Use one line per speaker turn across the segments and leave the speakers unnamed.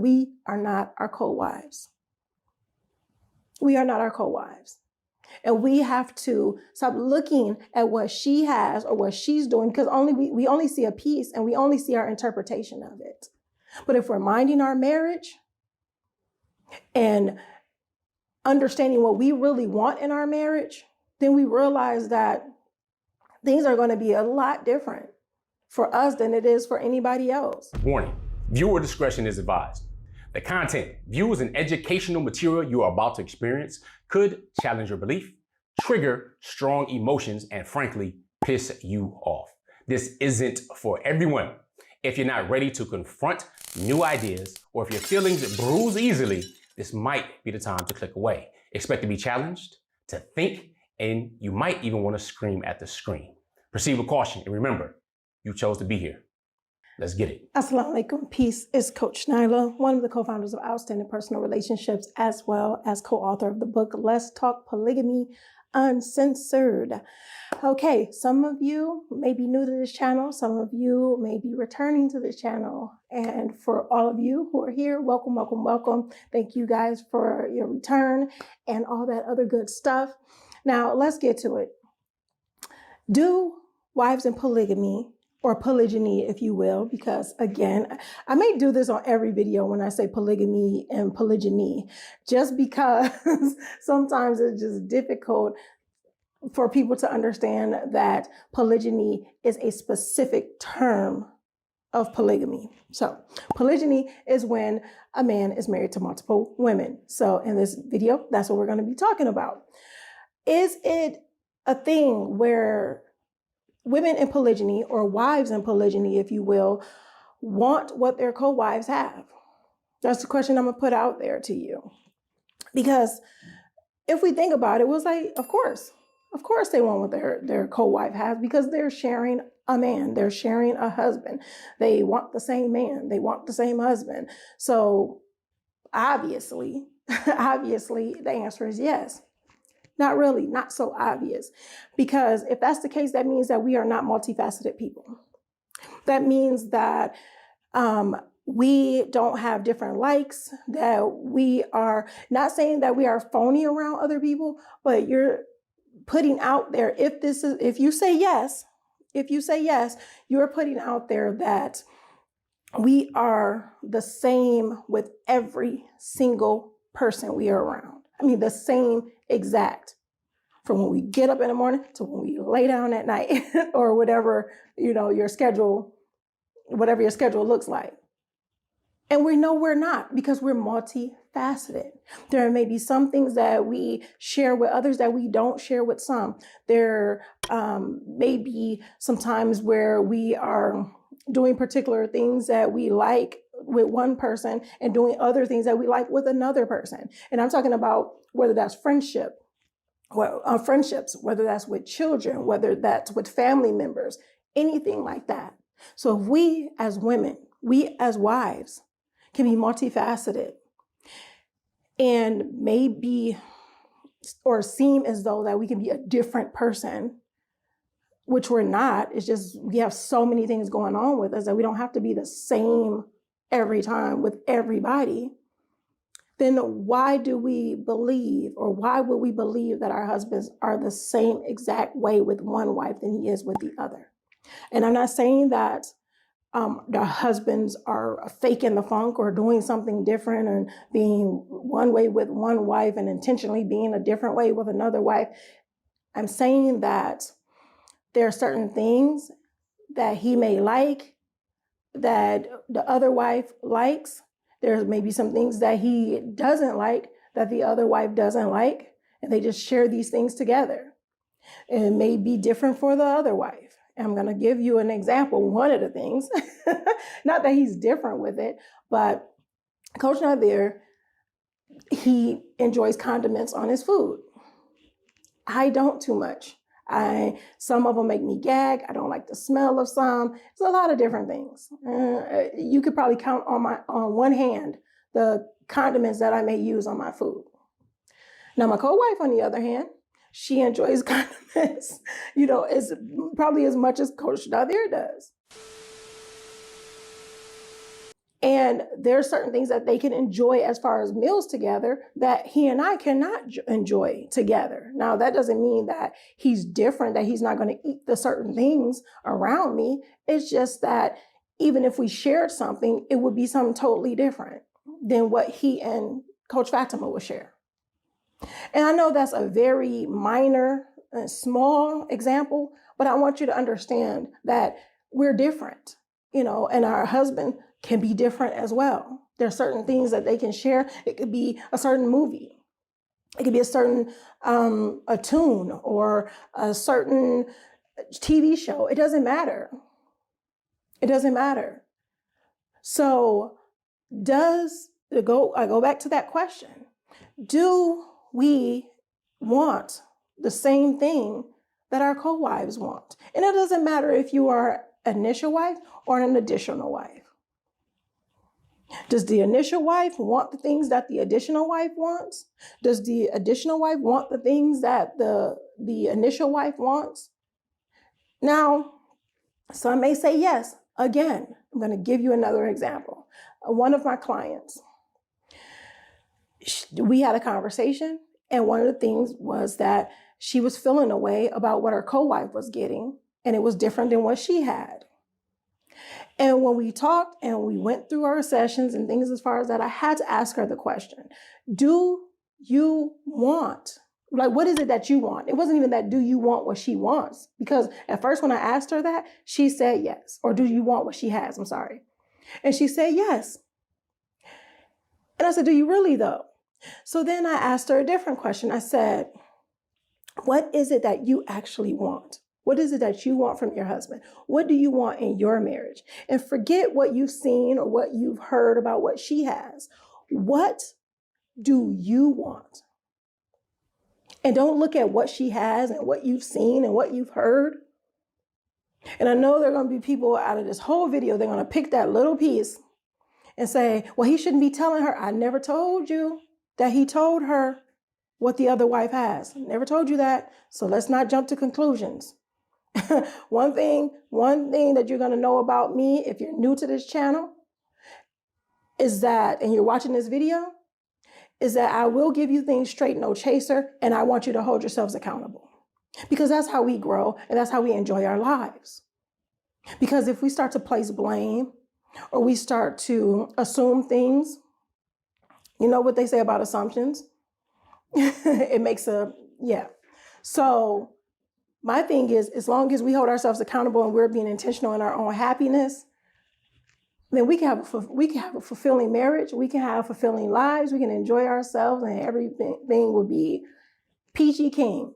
we are not our co-wives. We are not our co-wives. And we have to stop looking at what she has or what she's doing, because we only see a piece and we only see our interpretation of it. But if we're minding our marriage and understanding what we really want in our marriage, then we realize that things are going to be a lot different for us than it is for anybody else.
Warning, viewer discretion is advised. The content, views, and educational material you are about to experience could challenge your belief, trigger strong emotions, and frankly, piss you off. This isn't for everyone. If you're not ready to confront new ideas, or if your feelings bruise easily, this might be the time to click away. Expect to be challenged, to think, and you might even want to scream at the screen. Proceed with caution, and remember, you chose to be here. Let's get it.
Assalamu alaikum. Peace. Is Coach Nyla, one of the co-founders of Outstanding Personal Relationships, as well as co-author of the book, Let's Talk Polygamy Uncensored. Okay, some of you may be new to this channel. Some of you may be returning to this channel. And for all of you who are here, welcome, welcome, welcome. Thank you guys for your return and all that other good stuff. Now, let's get to it. Do wives in polygamy, or polygyny, if you will, because again, I may do this on every video when I say polygamy and polygyny, just because sometimes it's just difficult for people to understand that polygyny is a specific term of polygamy. So polygyny is when a man is married to multiple women. So in this video, that's what we're going to be talking about. Is it a thing where women in polygyny, or wives in polygyny, if you will, want what their co-wives have? That's the question I'm going to put out there to you. Because if we think about it, we'll say, of course they want what their co-wife has, because they're sharing a man, they're sharing a husband. They want the same man, they want the same husband. So obviously, the answer is yes. Not really, not so obvious. Because if that's the case, that means that we are not multifaceted people. That means that we don't have different likes, that we are not saying that we are phony around other people, but you're putting out there, if you say yes, you're putting out there that we are the same with every single person we are around. I mean, the same exact, from when we get up in the morning to when we lay down at night, or whatever, your schedule, whatever your schedule looks like. And we know we're not, because we're multifaceted. There may be some things that we share with others that we don't share with some. There may be some times where we are doing particular things that we like with one person and doing other things that we like with another person. And I'm talking about whether that's friendships, whether that's with children, whether that's with family members, anything like that. So if we as women, we as wives can be multifaceted and maybe, or seem as though that we can be a different person, which we're not. It's just, we have so many things going on with us that we don't have to be the same every time with everybody. Then why do we believe, or why would we believe that our husbands are the same exact way with one wife than he is with the other? And I'm not saying that the husbands are faking the funk or doing something different and being one way with one wife and intentionally being a different way with another wife. I'm saying that there are certain things that he may like that the other wife likes. There's maybe some things that he doesn't like that the other wife doesn't like, and they just share these things together. And it may be different for the other wife. And I'm going to give you an example. One of the things, not that he's different with it, but Coach Nazir, he enjoys condiments on his food. I don't too much. Some of them make me gag. I don't like the smell of some. It's a lot of different things. You could probably count on one hand the condiments that I may use on my food. Now, my co-wife, on the other hand, she enjoys condiments, as probably as much as Coach Nazir does. And there are certain things that they can enjoy as far as meals together that he and I cannot enjoy together. Now, that doesn't mean that he's different, that he's not going to eat the certain things around me. It's just that even if we shared something, it would be something totally different than what he and Coach Fatimah would share. And I know that's a very minor and small example, but I want you to understand that we're different, and our husband can be different as well. There are certain things that they can share. It could be a certain movie. It could be a certain a tune or a certain TV show. It doesn't matter. It doesn't matter. So I go back to that question. Do we want the same thing that our co-wives want? And it doesn't matter if you are an initial wife or an additional wife. Does the initial wife want the things that the additional wife wants? Does the additional wife want the things that the initial wife wants? Now, some may say yes. Again, I'm going to give you another example. One of my clients, we had a conversation, and one of the things was that she was feeling a way about what her co-wife was getting, and it was different than what she had. And when we talked and we went through our sessions and things as far as that, I had to ask her the question, do you want, what is it that you want? It wasn't even that, do you want what she wants? Because at first when I asked her that, she said yes. Or do you want what she has? I'm sorry. And she said yes. And I said, do you really though? So then I asked her a different question. I said, what is it that you actually want? What is it that you want from your husband? What do you want in your marriage? And forget what you've seen or what you've heard about what she has. What do you want? And don't look at what she has and what you've seen and what you've heard. And I know there are going to be people out of this whole video, they're going to pick that little piece and say, well, he shouldn't be telling her. I never told you that he told her what the other wife has. I never told you that. So let's not jump to conclusions. One thing that you're going to know about me if you're new to this channel is that, and you're watching this video, is that I will give you things straight, no chaser, and I want you to hold yourselves accountable. Because that's how we grow and that's how we enjoy our lives. Because if we start to place blame or we start to assume things, you know what they say about assumptions? It makes So my thing is, as long as we hold ourselves accountable and we're being intentional in our own happiness, then we can have a fulfilling marriage. We can have fulfilling lives. We can enjoy ourselves, and everything will be peachy keen.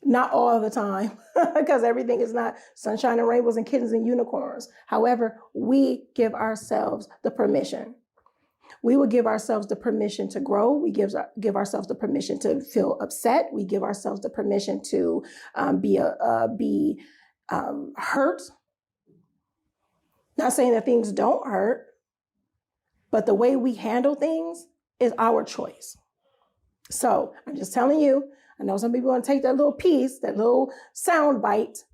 Not all the time, because everything is not sunshine and rainbows and kittens and unicorns. However, we give ourselves the permission. We will give ourselves the permission to grow. We give ourselves the permission to feel upset. We give ourselves the permission to be hurt. Not saying that things don't hurt, but the way we handle things is our choice. So I'm just telling you, I know some people want to take that little piece, that little sound bite,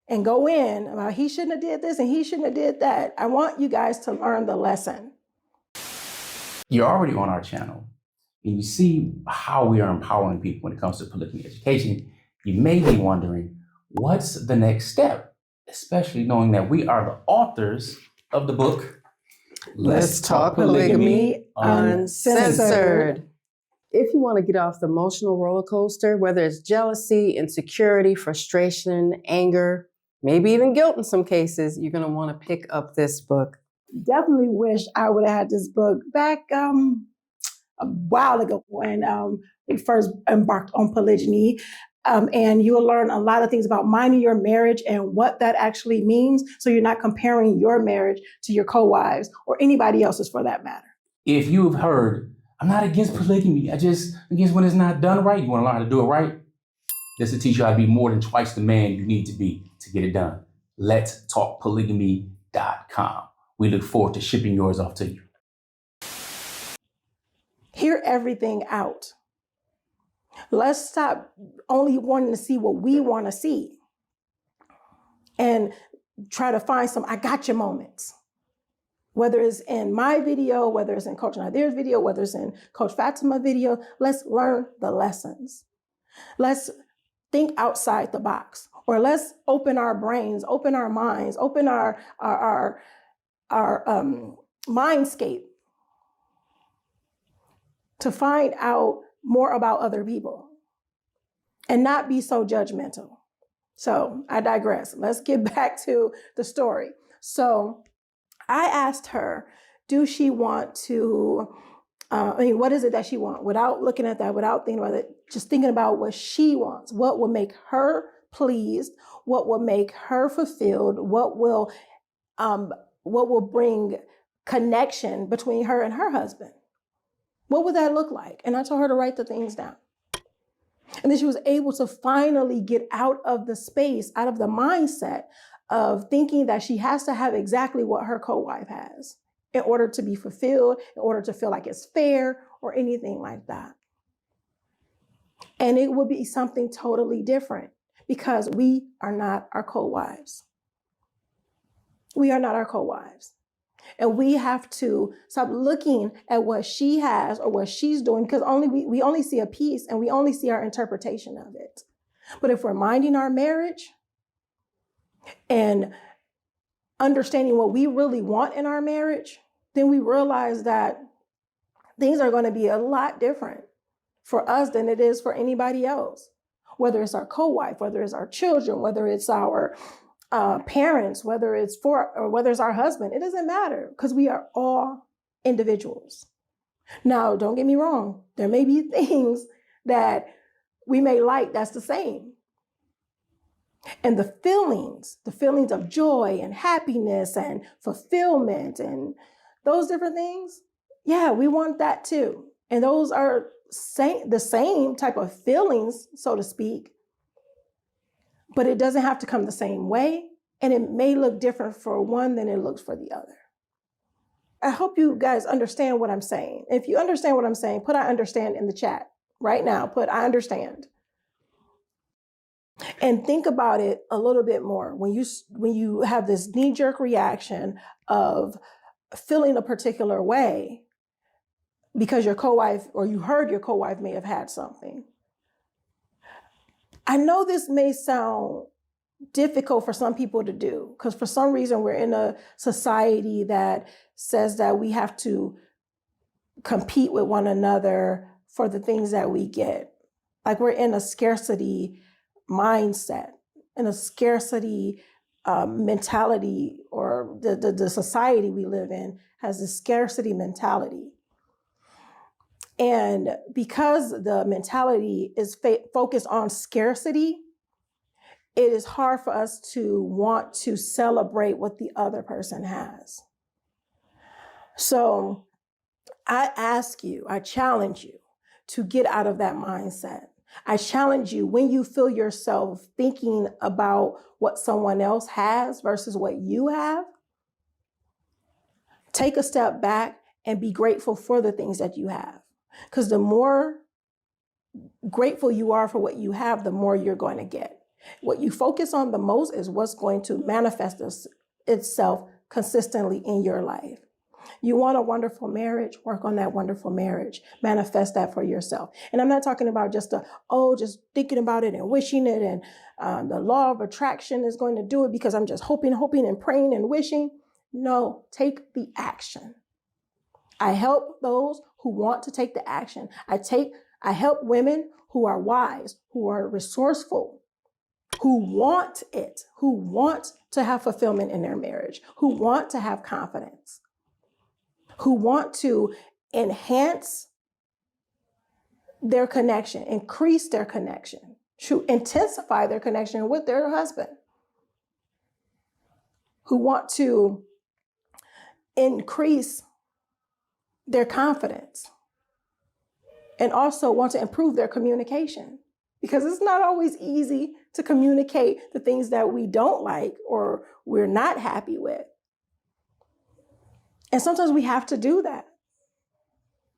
and go in about he shouldn't have did this and he shouldn't have did that. I want you guys to learn the lesson.
You're already on our channel and you see how we are empowering people when it comes to polygamy education. You may be wondering, what's the next step? Especially knowing that we are the authors of the book,
Let's Talk Polygamy Uncensored. If you want to get off the emotional roller coaster, whether it's jealousy, insecurity, frustration, anger, maybe even guilt in some cases, you're going to want to pick up this book.
Definitely wish I would have had this book back a while ago when we first embarked on polygyny. And you will learn a lot of things about minding your marriage and what that actually means. So you're not comparing your marriage to your co-wives or anybody else's for that matter.
If you have heard, I'm not against polygamy, I just against when it's not done right, you want to learn how to do it right? This will teach you how to be more than twice the man you need to be to get it done. Let's talk polygamy.com. We look forward to shipping yours off to you.
Hear everything out. Let's stop only wanting to see what we want to see and try to find some I gotcha moments. Whether it's in my video, whether it's in Coach Nazir's video, whether it's in Coach Fatimah video, let's learn the lessons. Let's think outside the box, or let's open our brains, open our minds, open our mindscape to find out more about other people and not be so judgmental. So I digress. Let's get back to the story. So I asked her, do she want to, what is it that she wants? Without looking at that, without thinking about it, just thinking about what she wants, what will make her pleased, what will make her fulfilled, what will bring connection between her and her husband. What would that look like? And I told her to write the things down. And then she was able to finally get out of the space, out of the mindset of thinking that she has to have exactly what her co-wife has in order to be fulfilled, in order to feel like it's fair or anything like that. And it would be something totally different because we are not our co-wives. We are not our co-wives. And we have to stop looking at what she has or what she's doing because we only see a piece and we only see our interpretation of it. But if we're minding our marriage and understanding what we really want in our marriage, then we realize that things are going to be a lot different for us than it is for anybody else. Whether it's our co-wife, whether it's our children, whether it's our parents, whether it's our husband, it doesn't matter because we are all individuals. Now, don't get me wrong. There may be things that we may like that's the same. And the feelings of joy and happiness and fulfillment and those different things, yeah, we want that too. And those are the same type of feelings, so to speak, but it doesn't have to come the same way. And it may look different for one than it looks for the other. I hope you guys understand what I'm saying. If you understand what I'm saying, put I understand in the chat right now. Put I understand. And think about it a little bit more. When you have this knee-jerk reaction of feeling a particular way because your co-wife or you heard your co-wife may have had something. I know this may sound difficult for some people to do because for some reason we're in a society that says that we have to compete with one another for the things that we get. Like we're in a scarcity mindset, in a scarcity mentality, or the society we live in has a scarcity mentality. And because the mentality is focused on scarcity, it is hard for us to want to celebrate what the other person has. So I challenge you to get out of that mindset. I challenge you when you feel yourself thinking about what someone else has versus what you have, take a step back and be grateful for the things that you have. Because the more grateful you are for what you have, the more you're going to get. What you focus on the most is what's going to manifest itself consistently in your life. You want a wonderful marriage, work on that wonderful marriage. Manifest that for yourself. And I'm not talking about just just thinking about it and wishing it and the law of attraction is going to do it because I'm just hoping and praying and wishing. No, take the action. I help those who want to take the action. I help women who are wise, who are resourceful, who want it, who want to have fulfillment in their marriage, who want to have confidence, who want to enhance their connection, increase their connection, to intensify their connection with their husband, who want to increase their confidence and also want to improve their communication. Because it's not always easy to communicate the things that we don't like or we're not happy with. And sometimes we have to do that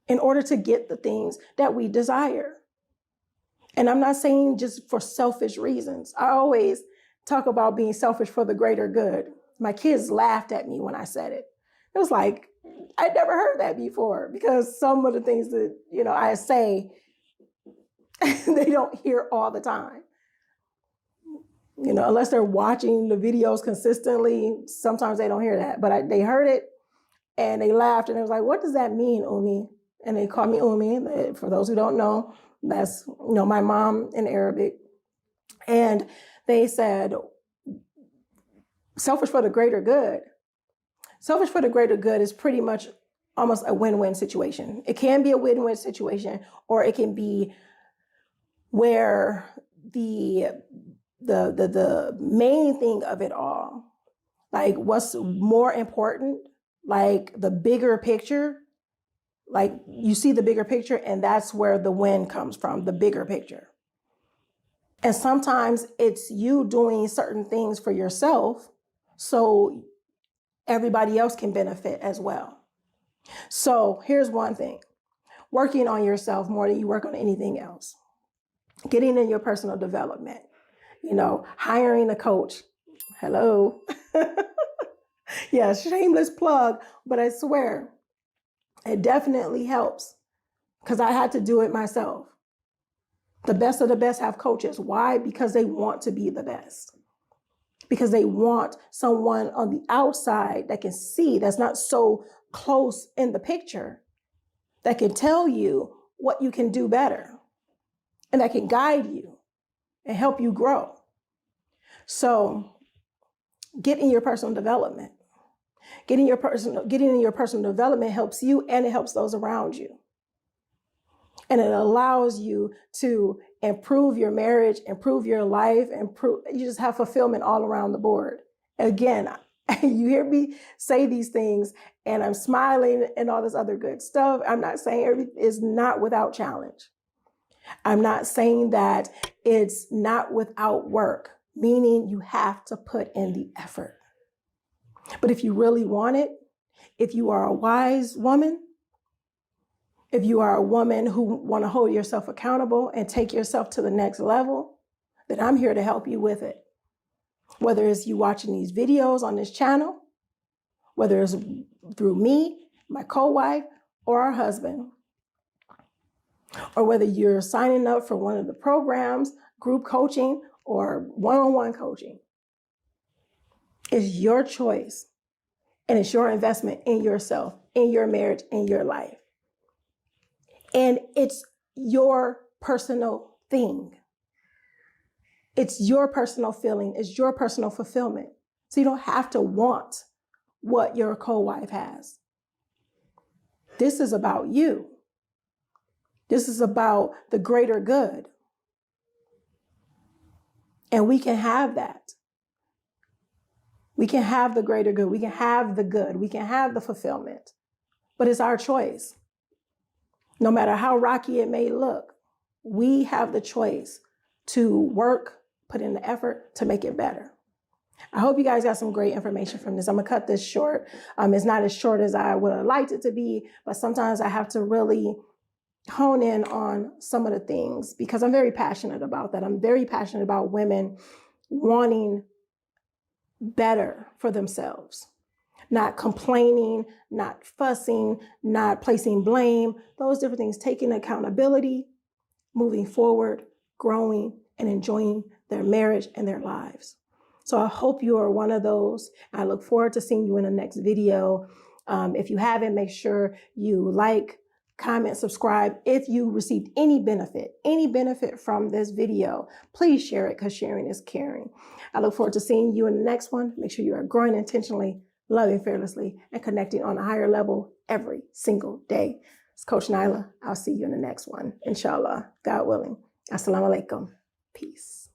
in order to get the things that we desire. And I'm not saying just for selfish reasons. I always talk about being selfish for the greater good. My kids laughed at me when I said it. It was like, I'd never heard that before, because some of the things that, I say, they don't hear all the time. Unless they're watching the videos consistently, sometimes they don't hear that. But they heard it and they laughed and it was like, what does that mean, Umi? And they called me Umi. For those who don't know, that's my mom in Arabic. And they said, selfish for the greater good. Selfish for the greater good is pretty much almost a win-win situation. It can be a win-win situation, or it can be where the main thing of it all, like what's more important, like the bigger picture, like you see the bigger picture, and that's where the win comes from, the bigger picture. And sometimes it's you doing certain things for yourself so everybody else can benefit as well. So here's one thing: working on yourself more than you work on anything else. Getting in your personal development, hiring a coach. Hello. Yeah, shameless plug, but I swear it definitely helps, because I had to do it myself. The best of the best have coaches. Why? Because they want to be the best. Because they want someone on the outside that can see, that's not so close in the picture, that can tell you what you can do better, and that can guide you and help you grow. So get in your personal development. Getting in your personal development helps you, and it helps those around you. And it allows you to improve your marriage, improve your life, you just have fulfillment all around the board. Again, you hear me say these things and I'm smiling and all this other good stuff. I'm not saying everything is not without challenge. I'm not saying that it's not without work, meaning you have to put in the effort. But if you really want it, if you are a wise woman, if you are a woman who want to hold yourself accountable and take yourself to the next level, then I'm here to help you with it. Whether it's you watching these videos on this channel, whether it's through me, my co-wife, or our husband, or whether you're signing up for one of the programs, group coaching, or one-on-one coaching. It's your choice, and it's your investment in yourself, in your marriage, in your life. And it's your personal thing. It's your personal feeling. It's your personal fulfillment. So you don't have to want what your co-wife has. This is about you. This is about the greater good. And we can have that. We can have the greater good. We can have the good. We can have the fulfillment. But it's our choice. No matter how rocky it may look, we have the choice to work, put in the effort to make it better. I hope you guys got some great information from this. I'm gonna cut this short. It's not as short as I would have liked it to be, but sometimes I have to really hone in on some of the things because I'm very passionate about that. I'm very passionate about women wanting better for themselves, not complaining, not fussing, not placing blame, those different things, taking accountability, moving forward, growing, and enjoying their marriage and their lives. So I hope you are one of those. I look forward to seeing you in the next video. If you haven't, make sure you like, comment, subscribe. If you received any benefit from this video, please share it because sharing is caring. I look forward to seeing you in the next one. Make sure you are growing intentionally, loving fearlessly, and connecting on a higher level every single day. It's Coach Nyla. I'll see you in the next one, inshallah, God willing. Assalamu alaikum. Peace.